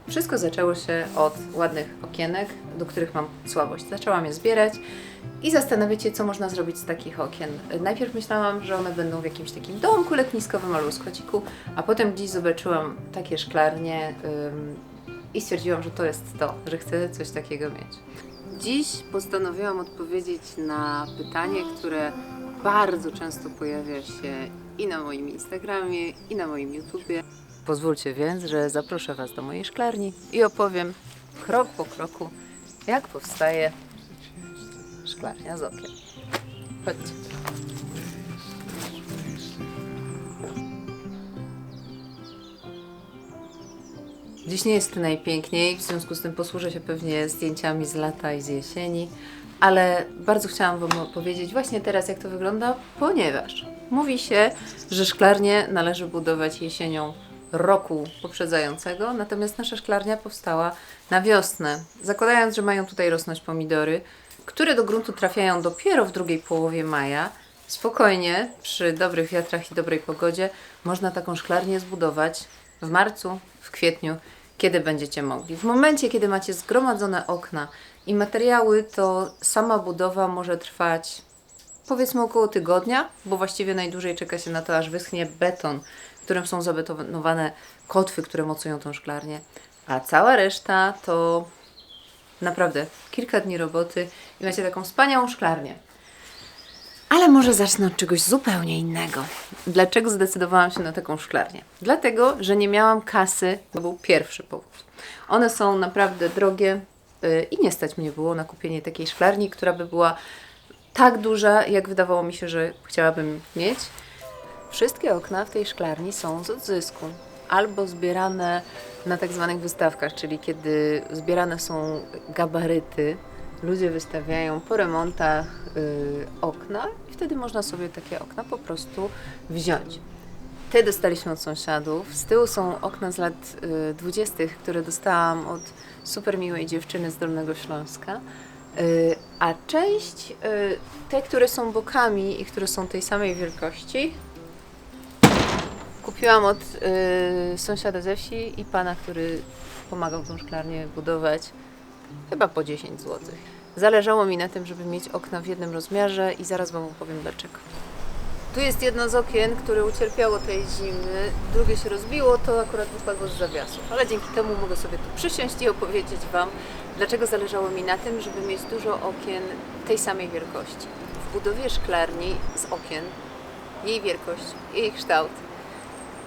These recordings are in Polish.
Wszystko zaczęło się od ładnych okienek, do których mam słabość. Zaczęłam je zbierać i zastanawiać się, co można zrobić z takich okien. Najpierw myślałam, że one będą w jakimś takim domku letniskowym albo składziku, a potem gdzieś zobaczyłam takie szklarnie i stwierdziłam, że to jest to, że chcę coś takiego mieć. Dziś postanowiłam odpowiedzieć na pytanie, które bardzo często pojawia się i na moim Instagramie, i na moim YouTubie. Pozwólcie więc, że zaproszę Was do mojej szklarni i opowiem krok po kroku, jak powstaje szklarnia z okien. Chodźcie. Dziś nie jest najpiękniej, w związku z tym posłużę się pewnie zdjęciami z lata i z jesieni, ale bardzo chciałam Wam opowiedzieć właśnie teraz, jak to wygląda, ponieważ mówi się, że szklarnię należy budować jesienią roku poprzedzającego, natomiast nasza szklarnia powstała na wiosnę, zakładając, że mają tutaj rosnąć pomidory, które do gruntu trafiają dopiero w drugiej połowie maja. Spokojnie, przy dobrych wiatrach i dobrej pogodzie można taką szklarnię zbudować w marcu, w kwietniu, kiedy będziecie mogli. W momencie, kiedy macie zgromadzone okna i materiały, to sama budowa może trwać powiedzmy około tygodnia, bo właściwie najdłużej czeka się na to, aż wyschnie beton, którym są zabetonowane kotwy, które mocują tą szklarnię. A cała reszta to naprawdę kilka dni roboty i macie taką wspaniałą szklarnię. Ale może zacznę od czegoś zupełnie innego. Dlaczego zdecydowałam się na taką szklarnię? Dlatego, że nie miałam kasy, to był pierwszy powód. One są naprawdę drogie i nie stać mnie było na kupienie takiej szklarni, która by była tak duża, jak wydawało mi się, że chciałabym mieć. Wszystkie okna w tej szklarni są z odzysku albo zbierane na tak zwanych wystawkach, czyli kiedy zbierane są gabaryty, ludzie wystawiają po remontach okna i wtedy można sobie takie okna po prostu wziąć. Te dostaliśmy od sąsiadów. Z tyłu są okna z lat 20., które dostałam od super miłej dziewczyny z Dolnego Śląska. A część, te, które są bokami i które są tej samej wielkości, kupiłam od sąsiada ze wsi i pana, który pomagał tą szklarnię budować, chyba po 10 zł. Zależało mi na tym, żeby mieć okna w jednym rozmiarze i zaraz Wam opowiem dlaczego. Tu jest jedno z okien, które ucierpiało tej zimy, drugie się rozbiło, to akurat wypadło z zawiasów, ale dzięki temu mogę sobie tu przysiąść i opowiedzieć Wam, dlaczego zależało mi na tym, żeby mieć dużo okien tej samej wielkości. W budowie szklarni z okien, jej wielkość, jej kształt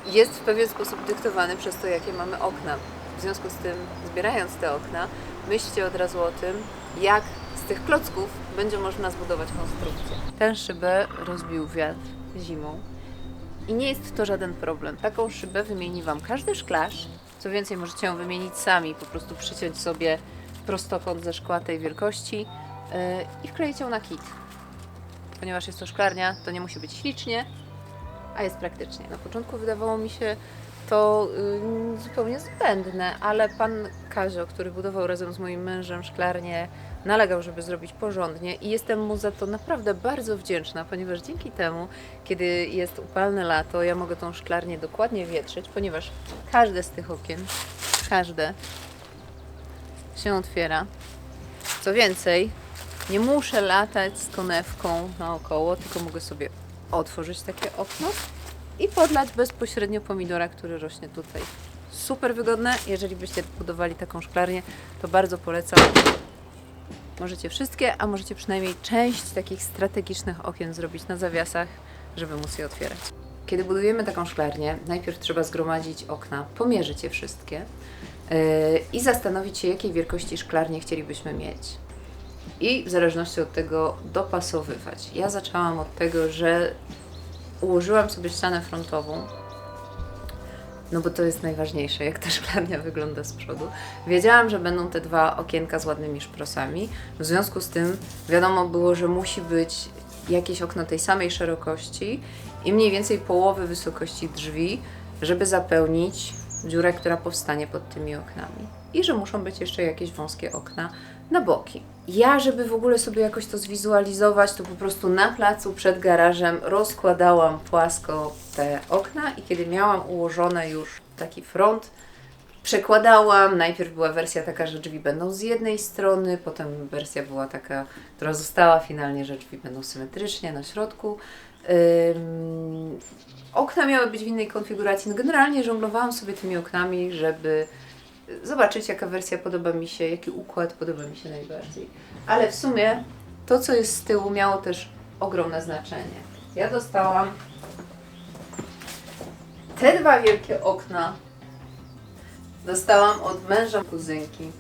jest w pewien sposób dyktowany przez to, jakie mamy okna. W związku z tym, zbierając te okna, myślcie od razu o tym, jak z tych klocków będzie można zbudować konstrukcję. Tę szybę rozbił wiatr zimą i nie jest to żaden problem. Taką szybę wymieni Wam każdy szklarz. Co więcej, możecie ją wymienić sami, po prostu przyciąć sobie prostokąt ze szkła tej wielkości i wkleić ją na kit. Ponieważ jest to szklarnia, to nie musi być ślicznie, a jest praktycznie. Na początku wydawało mi się to zupełnie zbędne, ale pan Kazio, który budował razem z moim mężem szklarnię, nalegał, żeby zrobić porządnie i jestem mu za to naprawdę bardzo wdzięczna, ponieważ dzięki temu, kiedy jest upalne lato, ja mogę tą szklarnię dokładnie wietrzyć, ponieważ każde z tych okien, każde się otwiera. Co więcej, nie muszę latać z konewką naokoło, tylko mogę sobie otworzyć takie okno i podlać bezpośrednio pomidora, który rośnie tutaj. Super wygodne. Jeżeli byście budowali taką szklarnię, to bardzo polecam. Możecie wszystkie, a możecie przynajmniej część takich strategicznych okien zrobić na zawiasach, żeby móc je otwierać. Kiedy budujemy taką szklarnię, najpierw trzeba zgromadzić okna, pomierzyć je wszystkie i zastanowić się, jakiej wielkości szklarnię chcielibyśmy mieć. I w zależności od tego dopasowywać. Ja zaczęłam od tego, że ułożyłam sobie ścianę frontową, no bo to jest najważniejsze, jak ta szklarnia wygląda z przodu. Wiedziałam, że będą te dwa okienka z ładnymi szprosami, w związku z tym wiadomo było, że musi być jakieś okno tej samej szerokości i mniej więcej połowy wysokości drzwi, żeby zapełnić dziurę, która powstanie pod tymi oknami. I że muszą być jeszcze jakieś wąskie okna na boki. Ja, żeby w ogóle sobie jakoś to zwizualizować, to po prostu na placu przed garażem rozkładałam płasko te okna i kiedy miałam ułożone już taki front, Przekładałam. Najpierw była wersja taka, że drzwi będą z jednej strony, potem wersja była taka, która została finalnie, że drzwi będą symetrycznie na środku. Okna miały być w innej konfiguracji. No generalnie żonglowałam sobie tymi oknami, żeby zobaczyć, jaka wersja podoba mi się, jaki układ podoba mi się najbardziej. Ale w sumie to, co jest z tyłu, miało też ogromne znaczenie. Ja dostałam te dwa wielkie okna. Dostałam od męża kuzynki.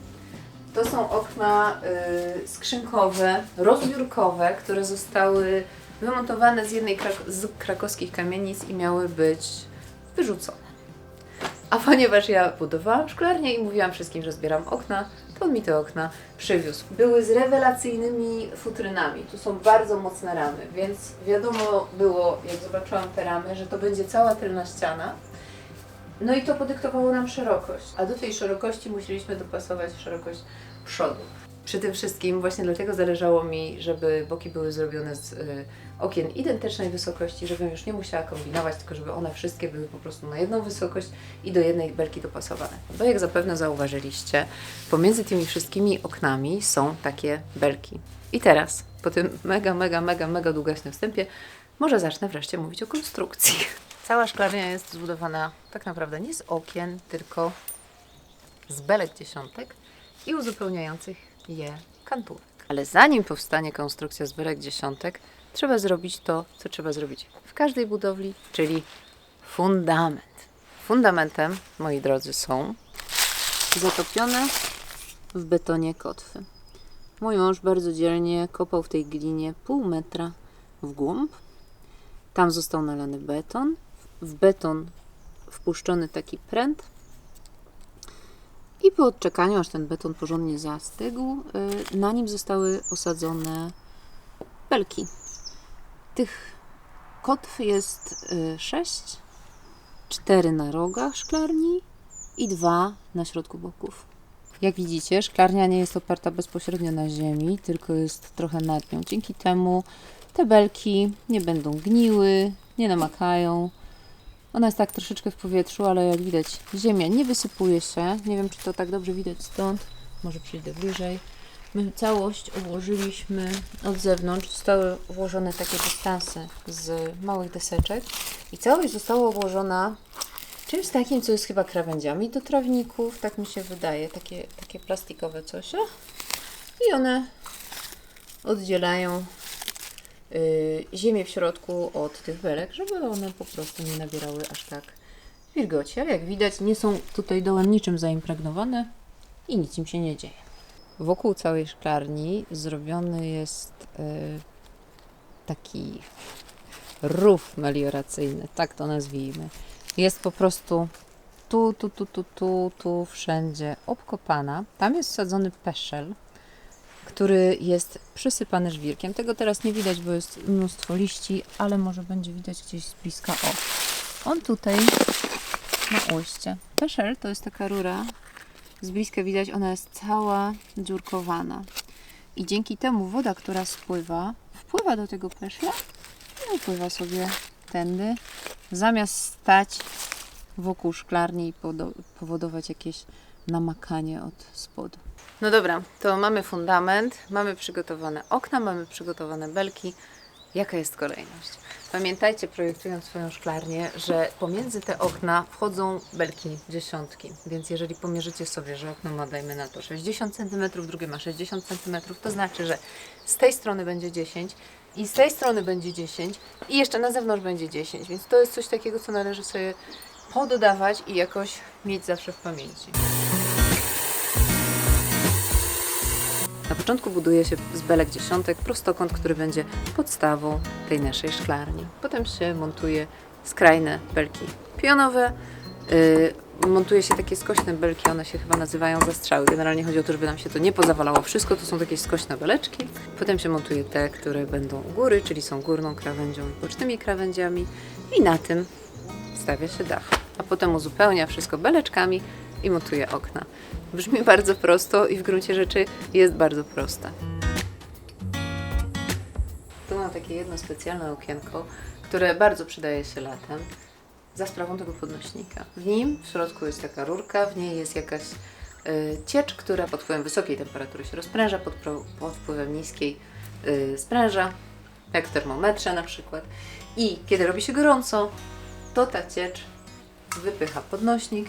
To są okna skrzynkowe, rozbiórkowe, które zostały wymontowane z krakowskich kamienic i miały być wyrzucone. A ponieważ ja budowałam szklarnię i mówiłam wszystkim, że zbieram okna, to on mi te okna przywiózł. Były z rewelacyjnymi futrynami. Tu są bardzo mocne ramy, więc wiadomo było, jak zobaczyłam te ramy, że to będzie cała tylna ściana. No i to podyktowało nam szerokość, a do tej szerokości musieliśmy dopasować szerokość przodu. Przy tym wszystkim właśnie dlatego zależało mi, żeby boki były zrobione z okien identycznej wysokości, żebym już nie musiała kombinować, tylko żeby one wszystkie były po prostu na jedną wysokość i do jednej belki dopasowane. Bo jak zapewne zauważyliście, pomiędzy tymi wszystkimi oknami są takie belki. I teraz, po tym mega długaśnym wstępie, może zacznę wreszcie mówić o konstrukcji. Cała szklarnia jest zbudowana tak naprawdę nie z okien, tylko z belek dziesiątek i uzupełniających je kantówek. Ale zanim powstanie konstrukcja z belek dziesiątek, trzeba zrobić to, co trzeba zrobić w każdej budowli, czyli fundament. Fundamentem, moi drodzy, są zatopione w betonie kotwy. Mój mąż bardzo dzielnie kopał w tej glinie pół metra w głąb. Tam został nalany beton. W beton wpuszczony taki pręt i po odczekaniu, aż ten beton porządnie zastygł, na nim zostały osadzone belki. Tych kotw jest 6, 4 na rogach szklarni i 2 na środku boków. Jak widzicie, szklarnia nie jest oparta bezpośrednio na ziemi, tylko jest trochę nad nią. Dzięki temu te belki nie będą gniły, nie namakają. Ona jest tak troszeczkę w powietrzu, ale jak widać, ziemia nie wysypuje się. Nie wiem, czy to tak dobrze widać stąd. Może przyjdę bliżej. My całość ułożyliśmy od zewnątrz. Zostały ułożone takie dystanse z małych deseczek. I całość została ułożona czymś takim, co jest chyba krawędziami do trawników. Tak mi się wydaje. Takie plastikowe coś. I one oddzielają ziemię w środku od tych belek, żeby one po prostu nie nabierały aż tak wilgoci. Ale jak widać, nie są tutaj dołem niczym zaimpregnowane i nic im się nie dzieje. Wokół całej szklarni zrobiony jest taki rów melioracyjny, tak to nazwijmy. Jest po prostu tu wszędzie obkopana. Tam jest wsadzony peszel, który jest przysypany żwirkiem. Tego teraz nie widać, bo jest mnóstwo liści, ale może będzie widać gdzieś z bliska. O, on tutaj ma ujście. Peszel to jest taka rura, z bliska widać, ona jest cała dziurkowana. I dzięki temu woda, która wpływa do tego peszla i pływa sobie tędy, zamiast stać wokół szklarni i powodować jakieś namakanie od spodu. No dobra, to mamy fundament, mamy przygotowane okna, mamy przygotowane belki. Jaka jest kolejność? Pamiętajcie, projektując swoją szklarnię, że pomiędzy te okna wchodzą belki dziesiątki. Więc jeżeli pomierzycie sobie, że okno ma, dajmy na to 60 cm, drugie ma 60 cm, to znaczy, że z tej strony będzie 10 i z tej strony będzie 10 i jeszcze na zewnątrz będzie 10. Więc to jest coś takiego, co należy sobie pododawać i jakoś mieć zawsze w pamięci. Na początku buduje się z belek dziesiątek prostokąt, który będzie podstawą tej naszej szklarni. Potem się montuje skrajne belki pionowe, montuje się takie skośne belki, one się chyba nazywają zastrzały. Generalnie chodzi o to, żeby nam się to nie pozawalało wszystko, to są takie skośne beleczki. Potem się montuje te, które będą u góry, czyli są górną krawędzią i bocznymi krawędziami i na tym stawia się dach. A potem uzupełnia wszystko beleczkami i montuje okna. Brzmi bardzo prosto i w gruncie rzeczy jest bardzo proste. Tu mam takie jedno specjalne okienko, które bardzo przydaje się latem. za sprawą tego podnośnika. W nim w środku jest taka rurka, w niej jest jakaś ciecz, która pod wpływem wysokiej temperatury się rozpręża, pod wpływem niskiej spręża, jak w termometrze na przykład. I kiedy robi się gorąco, to ta ciecz wypycha podnośnik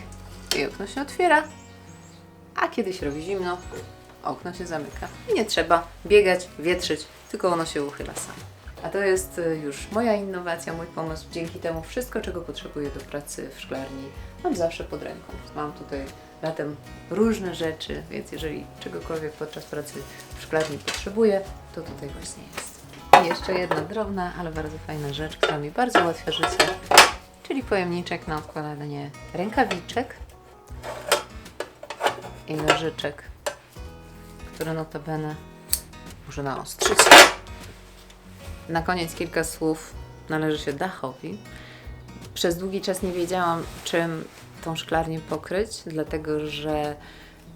i okno się otwiera, a kiedy się robi zimno, okno się zamyka. I nie trzeba biegać, wietrzyć, tylko ono się uchyla samo. A to jest już moja innowacja, mój pomysł. Dzięki temu wszystko, czego potrzebuję do pracy w szklarni, mam zawsze pod ręką. Mam tutaj latem różne rzeczy, więc jeżeli czegokolwiek podczas pracy w szklarni potrzebuję, to tutaj właśnie jest. I jeszcze jedna drobna, ale bardzo fajna rzecz, która mi bardzo ułatwia życie, czyli pojemniczek na odkładanie rękawiczek i nożyczek, które notabene muszę naostrzyć. Na koniec kilka słów należy się dachowi. Przez długi czas nie wiedziałam, czym tą szklarnię pokryć, dlatego że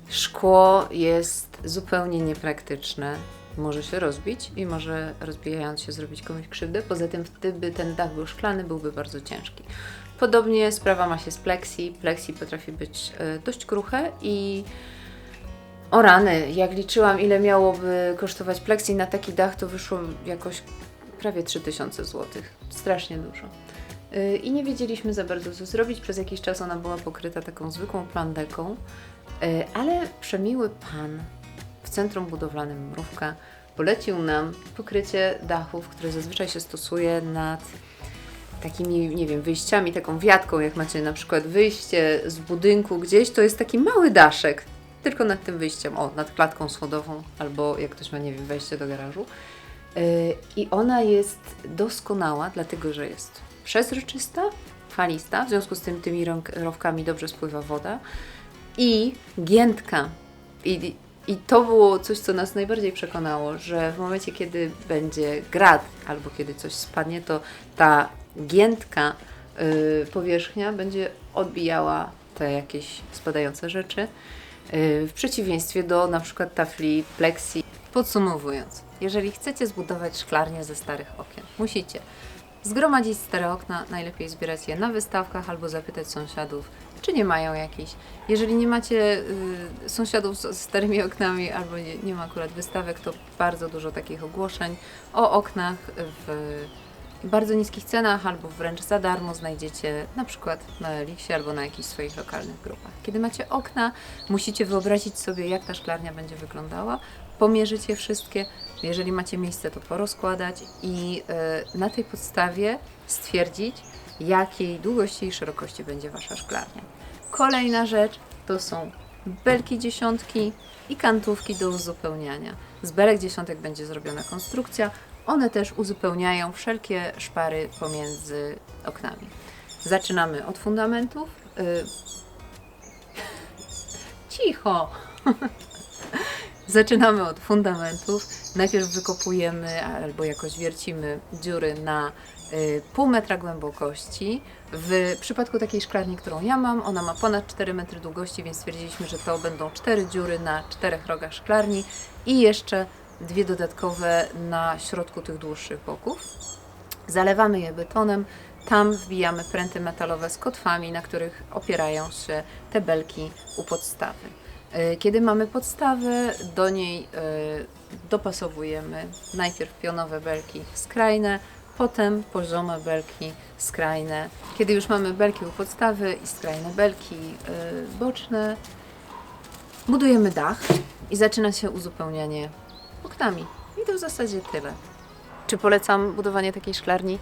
szkło jest zupełnie niepraktyczne. Może się rozbić i może rozbijając się zrobić komuś krzywdę. Poza tym, gdyby ten dach był szklany, byłby bardzo ciężki. Podobnie sprawa ma się z plexi. Plexi potrafi być dość kruche i o rany, jak liczyłam, ile miałoby kosztować plexi na taki dach, to wyszło jakoś prawie 3000 zł. Strasznie dużo. I nie wiedzieliśmy za bardzo, co zrobić. Przez jakiś czas ona była pokryta taką zwykłą plandeką, ale przemiły pan w centrum budowlanym Mrówka polecił nam pokrycie dachów, które zazwyczaj się stosuje nad takimi, nie wiem, wyjściami, taką wiatką, jak macie na przykład wyjście z budynku gdzieś, to jest taki mały daszek, tylko nad tym wyjściem, nad klatką schodową, albo jak ktoś ma, nie wiem, wejście do garażu. I ona jest doskonała, dlatego że jest przezroczysta, falista, w związku z tym tymi rowkami dobrze spływa woda i giętka. I to było coś, co nas najbardziej przekonało, że w momencie, kiedy będzie grad albo kiedy coś spadnie, to ta giętka powierzchnia będzie odbijała te jakieś spadające rzeczy, w przeciwieństwie do na przykład tafli plexi. Podsumowując, jeżeli chcecie zbudować szklarnię ze starych okien, musicie zgromadzić stare okna, najlepiej zbierać je na wystawkach albo zapytać sąsiadów, czy nie mają jakichś. Jeżeli nie macie sąsiadów z starymi oknami albo nie ma akurat wystawek, to bardzo dużo takich ogłoszeń o oknach w bardzo niskich cenach albo wręcz za darmo znajdziecie na przykład na Eliksie albo na jakichś swoich lokalnych grupach. Kiedy macie okna, musicie wyobrazić sobie, jak ta szklarnia będzie wyglądała, pomierzyć je wszystkie, jeżeli macie miejsce, to porozkładać i na tej podstawie stwierdzić, jakiej długości i szerokości będzie Wasza szklarnia. Kolejna rzecz to są belki dziesiątki i kantówki do uzupełniania. Z belek dziesiątek będzie zrobiona konstrukcja. One też uzupełniają wszelkie szpary pomiędzy oknami. Zaczynamy od fundamentów. Cicho! Zaczynamy od fundamentów. Najpierw wykopujemy albo jakoś wiercimy dziury na pół metra głębokości. W przypadku takiej szklarni, którą ja mam, ona ma ponad 4 metry długości, więc stwierdziliśmy, że to będą 4 dziury na 4 rogach szklarni i jeszcze 2 dodatkowe na środku tych dłuższych boków. Zalewamy je betonem, tam wbijamy pręty metalowe z kotwami, na których opierają się te belki u podstawy. Kiedy mamy podstawę, do niej dopasowujemy najpierw pionowe belki skrajne, potem poziome belki skrajne. Kiedy już mamy belki u podstawy i skrajne belki boczne, budujemy dach i zaczyna się uzupełnianie oknami. I to w zasadzie tyle. Czy polecam budowanie takiej szklarni?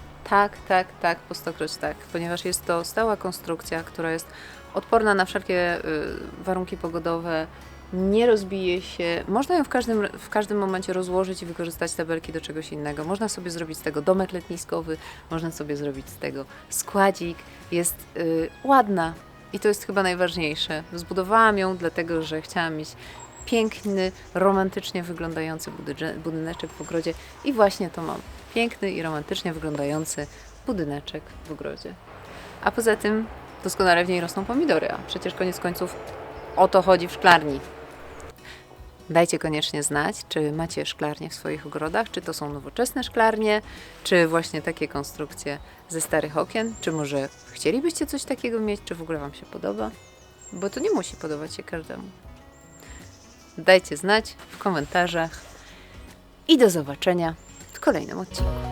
Tak, po stokroć tak, ponieważ jest to stała konstrukcja, która jest odporna na wszelkie warunki pogodowe, nie rozbije się. Można ją w każdym momencie rozłożyć i wykorzystać te belki do czegoś innego. Można sobie zrobić z tego domek letniskowy, można sobie zrobić z tego składzik. Jest ładna i to jest chyba najważniejsze. Zbudowałam ją dlatego, że chciałam mieć piękny, romantycznie wyglądający budyneczek w ogrodzie i właśnie to mam. Piękny i romantycznie wyglądający budyneczek w ogrodzie. A poza tym doskonale w niej rosną pomidory, a przecież koniec końców o to chodzi w szklarni. Dajcie koniecznie znać, czy macie szklarnie w swoich ogrodach, czy to są nowoczesne szklarnie, czy właśnie takie konstrukcje ze starych okien, czy może chcielibyście coś takiego mieć, czy w ogóle Wam się podoba, bo to nie musi podobać się każdemu. Dajcie znać w komentarzach i do zobaczenia w kolejnym odcinku.